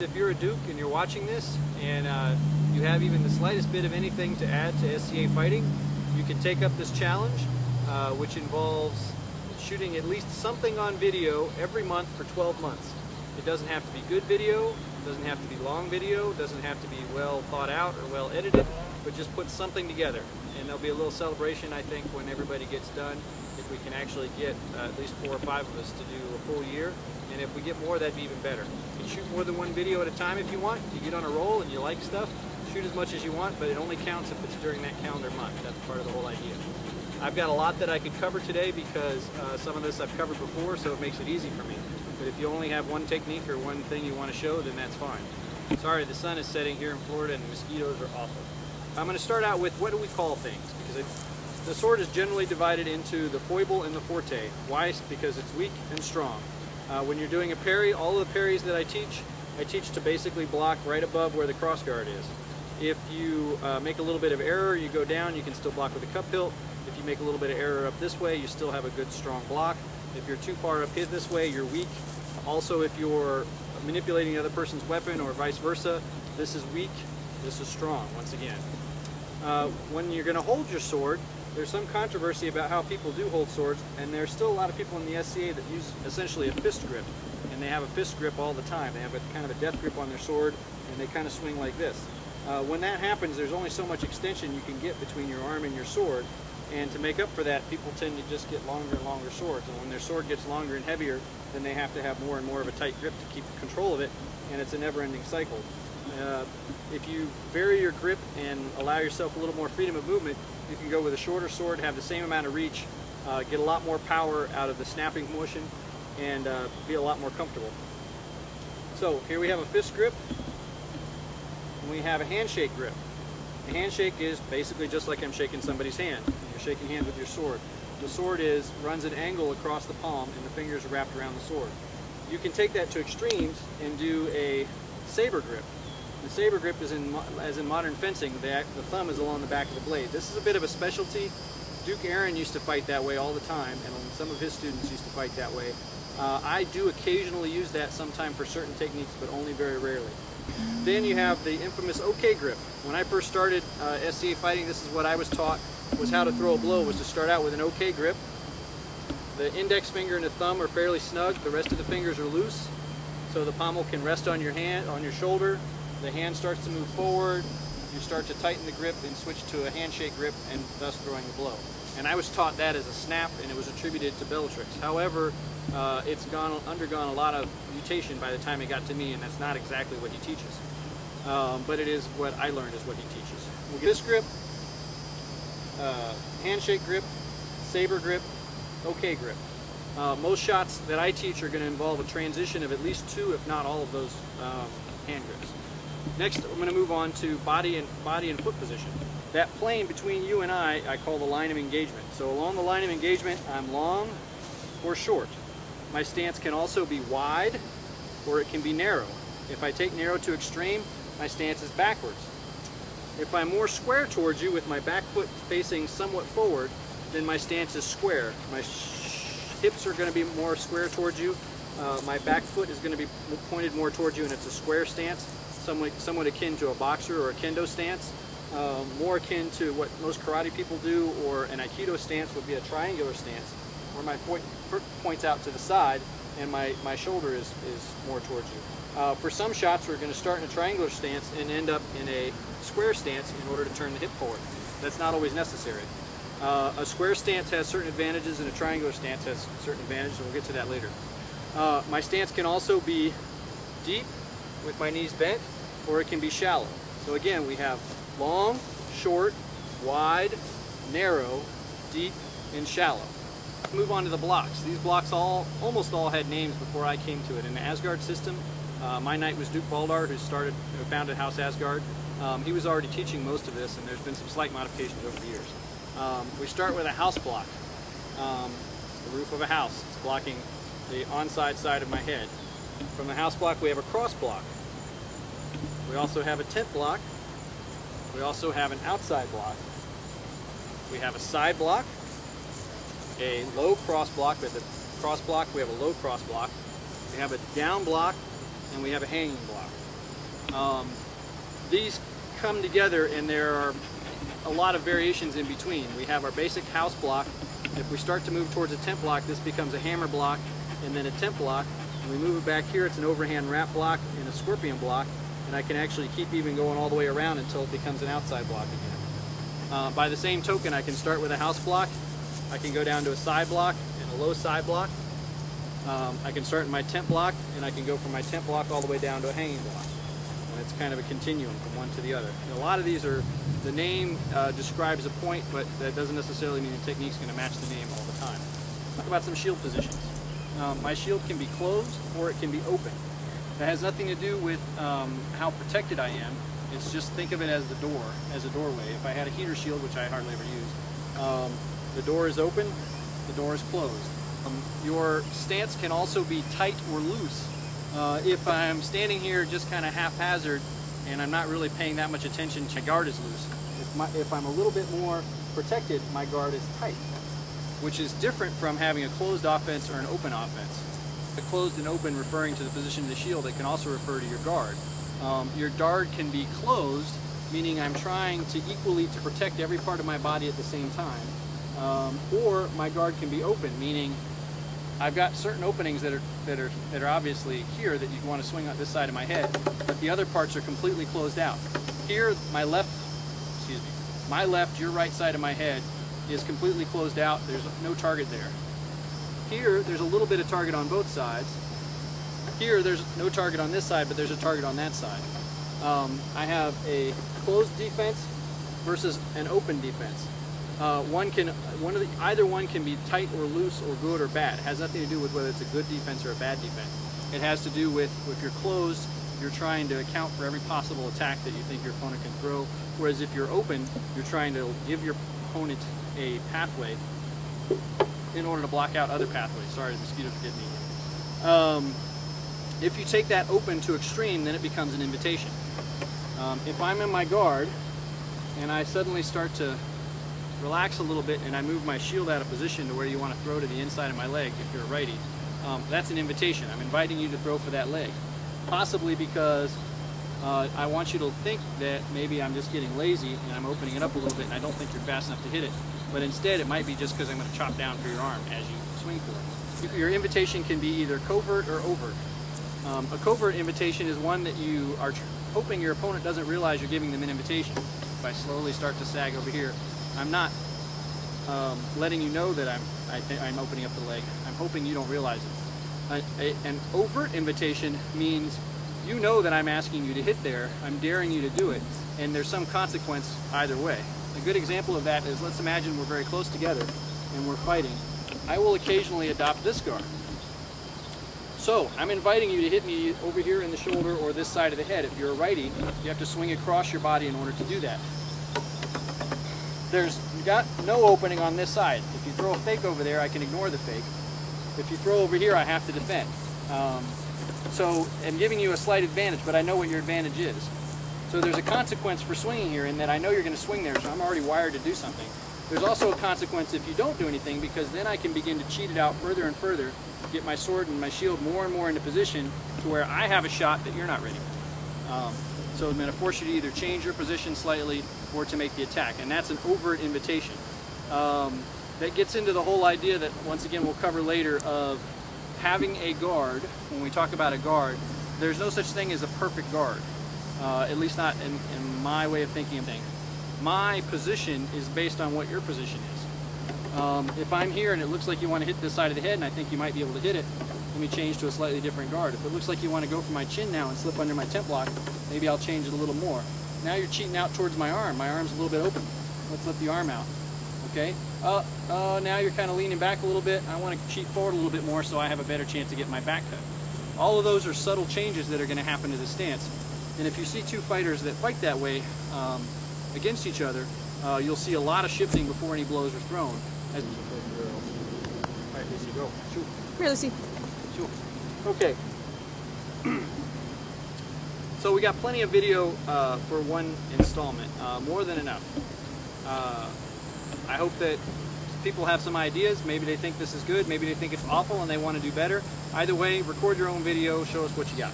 If you're a Duke and you're watching this and you have even the slightest bit of anything to add to SCA fighting, you can take up this challenge, which involves shooting at least something on video every month for 12 months. It doesn't have to be good video, it doesn't have to be long video, it doesn't have to be well thought out or well edited, but just put something together. And there'll be a little celebration, I think, when everybody gets done, if we can actually get at least 4 or 5 of us to do a full year. And if we get more, that'd be even better. You can shoot more than one video at a time if you want. You get on a roll and you like stuff, shoot as much as you want, but it only counts if it's during that calendar month. That's part of the whole idea. I've got a lot that I could cover today because some of this I've covered before, so it makes it easy for me. But if you only have one technique or one thing you want to show, then that's fine. Sorry, the sun is setting here in Florida and the mosquitoes are awful. I'm going to start out with what do we call things, because the sword is generally divided into the foible and the forte. Why? Because it's weak and strong. When you're doing a parry, all of the parries that I teach to basically block right above where the cross guard is. If you make a little bit of error, you go down, you can still block with a cup hilt. If you make a little bit of error up this way, you still have a good strong block. If you're too far up this way, you're weak. Also, if you're manipulating the other person's weapon or vice versa, this is weak, this is strong, once again. When you're going to hold your sword, there's some controversy about how people do hold swords, and there's still a lot of people in the SCA that use essentially a fist grip, and they have a fist grip all the time. They have a kind of a death grip on their sword, and they kind of swing like this. When that happens, there's only so much extension you can get between your arm and your sword, and to make up for that, people tend to just get longer and longer swords, and when their sword gets longer and heavier, then they have to have more and more of a tight grip to keep control of it, and it's a never-ending cycle. If you vary your grip and allow yourself a little more freedom of movement, you can go with a shorter sword, have the same amount of reach, get a lot more power out of the snapping motion, and be a lot more comfortable. So here we have a fist grip, and we have a handshake grip. The handshake is basically just like I'm shaking somebody's hand. You're shaking hands with your sword. The sword runs an angle across the palm, and the fingers are wrapped around the sword. You can take that to extremes and do a saber grip. The saber grip is as in modern fencing, the thumb is along the back of the blade. This is a bit of a specialty. Duke Aaron used to fight that way all the time, and some of his students used to fight that way. I do occasionally use that sometime for certain techniques, but only very rarely. Then you have the infamous OK grip. When I first started SCA fighting, this is what I was taught, was how to throw a blow, was to start out with an OK grip. The index finger and the thumb are fairly snug, the rest of the fingers are loose, so the pommel can rest on your hand, on your shoulder. The hand starts to move forward, you start to tighten the grip and switch to a handshake grip, and thus throwing the blow. And I was taught that as a snap, and it was attributed to Bellatrix. However, it's undergone a lot of mutation by the time it got to me, and that's not exactly what he teaches. But it is what I learned is what he teaches. We'll get this grip, handshake grip, saber grip, OK grip. Most shots that I teach are going to involve a transition of at least 2, if not all of those hand grips. Next, I'm going to move on to body and foot position. That plane between you and I call the line of engagement. So along the line of engagement, I'm long or short. My stance can also be wide, or it can be narrow. If I take narrow to extreme, my stance is backwards. If I'm more square towards you with my back foot facing somewhat forward, then my stance is square. My hips are going to be more square towards you. My back foot is going to be pointed more towards you, and it's a square stance, somewhat akin to a boxer or a kendo stance. More akin to what most karate people do, or an aikido stance would be a triangular stance, where my foot points out to the side and my shoulder is more towards you. For some shots, we're going to start in a triangular stance and end up in a square stance in order to turn the hip forward. That's not always necessary. A square stance has certain advantages, and a triangular stance has certain advantages, and we'll get to that later. My stance can also be deep with my knees bent, or it can be shallow. So again, we have long, short, wide, narrow, deep, and shallow. Let's move on to the blocks. These blocks almost all had names before I came to it. In the Asgard system, my knight was Duke Baldar, who founded House Asgard. He was already teaching most of this, and there's been some slight modifications over the years. We start with a house block. The roof of a house. It's blocking the onside side of my head. From the house block, we have a cross block. We also have a tent block. We also have an outside block. We have a side block, a low cross block. With a cross block, we have a low cross block. We have a down block, and we have a hanging block. These come together, and there are a lot of variations in between. We have our basic house block. If we start to move towards a tent block, this becomes a hammer block and then a tent block. And we move it back here, it's an overhand wrap block and a scorpion block, and I can actually keep even going all the way around until it becomes an outside block again. By the same token, I can start with a house block, I can go down to a side block and a low side block. I can start in my tent block, and I can go from my tent block all the way down to a hanging block. And it's kind of a continuum from one to the other. And a lot of these are, the name describes a point, but that doesn't necessarily mean the technique's going to match the name all the time. Talk about some shield positions. My shield can be closed or it can be open. That has nothing to do with how protected I am. It's just, think of it as the door, as a doorway. If I had a heater shield, which I hardly ever use, the door is open, the door is closed. Your stance can also be tight or loose. If I'm standing here just kind of haphazard and I'm not really paying that much attention, my guard is loose. If I'm a little bit more protected, my guard is tight, which is different from having a closed offense or an open offense. A closed and open referring to the position of the shield, it can also refer to your guard. Your guard can be closed, meaning I'm trying to equally to protect every part of my body at the same time. Or my guard can be open, meaning I've got certain openings that are obviously here that you want to swing on this side of my head, but the other parts are completely closed out. Here, my left, your right side of my head is completely closed out. There's no target there. Here, there's a little bit of target on both sides. Here, there's no target on this side, but there's a target on that side. I have a closed defense versus an open defense. Either one can be tight or loose or good or bad. It has nothing to do with whether it's a good defense or a bad defense. It has to do with if you're closed, you're trying to account for every possible attack that you think your opponent can throw. Whereas if you're open, you're trying to give your opponent a pathway in order to block out other pathways. Sorry, the mosquitoes are getting me. If you take that open to extreme, then it becomes an invitation. If I'm in my guard and I suddenly start to relax a little bit and I move my shield out of position to where you want to throw to the inside of my leg, if you're a righty, that's an invitation. I'm inviting you to throw for that leg. Possibly because I want you to think that maybe I'm just getting lazy and I'm opening it up a little bit and I don't think you're fast enough to hit it. But instead it might be just because I'm going to chop down for your arm as you swing for it. Your invitation can be either covert or overt. A covert invitation is one that you are hoping your opponent doesn't realize you're giving them an invitation. If I slowly start to sag over here, I'm not letting you know that I'm opening up the leg. I'm hoping you don't realize it. An overt invitation means you know that I'm asking you to hit there, I'm daring you to do it, and there's some consequence either way. A good example of that is, let's imagine we're very close together and we're fighting. I will occasionally adopt this guard. So I'm inviting you to hit me over here in the shoulder or this side of the head. If you're a righty, you have to swing across your body in order to do that. You got no opening on this side. If you throw a fake over there, I can ignore the fake. If you throw over here, I have to defend. So I'm giving you a slight advantage, but I know what your advantage is. So there's a consequence for swinging here in that I know you're going to swing there, so I'm already wired to do something. There's also a consequence if you don't do anything, because then I can begin to cheat it out further and further, get my sword and my shield more and more into position to where I have a shot that you're not ready for. So I'm going to force you to either change your position slightly or to make the attack, and that's an overt invitation. That gets into the whole idea that, once again, we'll cover later, of having a guard. When we talk about a guard, there's no such thing as a perfect guard, at least not in my way of thinking of things. My position is based on what your position is. If I'm here and it looks like you want to hit this side of the head and I think you might be able to hit it, let me change to a slightly different guard. If it looks like you want to go for my chin now and slip under my tent block, maybe I'll change it a little more. Now you're cheating out towards my arm. My arm's a little bit open. Let's let the arm out. Okay? Now you're kind of leaning back a little bit. I want to cheat forward a little bit more so I have a better chance to get my back cut. All of those are subtle changes that are going to happen to the stance. And if you see two fighters that fight that way against each other, you'll see a lot of shifting before any blows are thrown. All right, Lucy, go. Shoot. Here, Lucy. Shoot. Okay. So we got plenty of video for one installment, more than enough. I hope that people have some ideas. Maybe they think this is good, maybe they think it's awful and they want to do better. Either way, record your own video, show us what you got.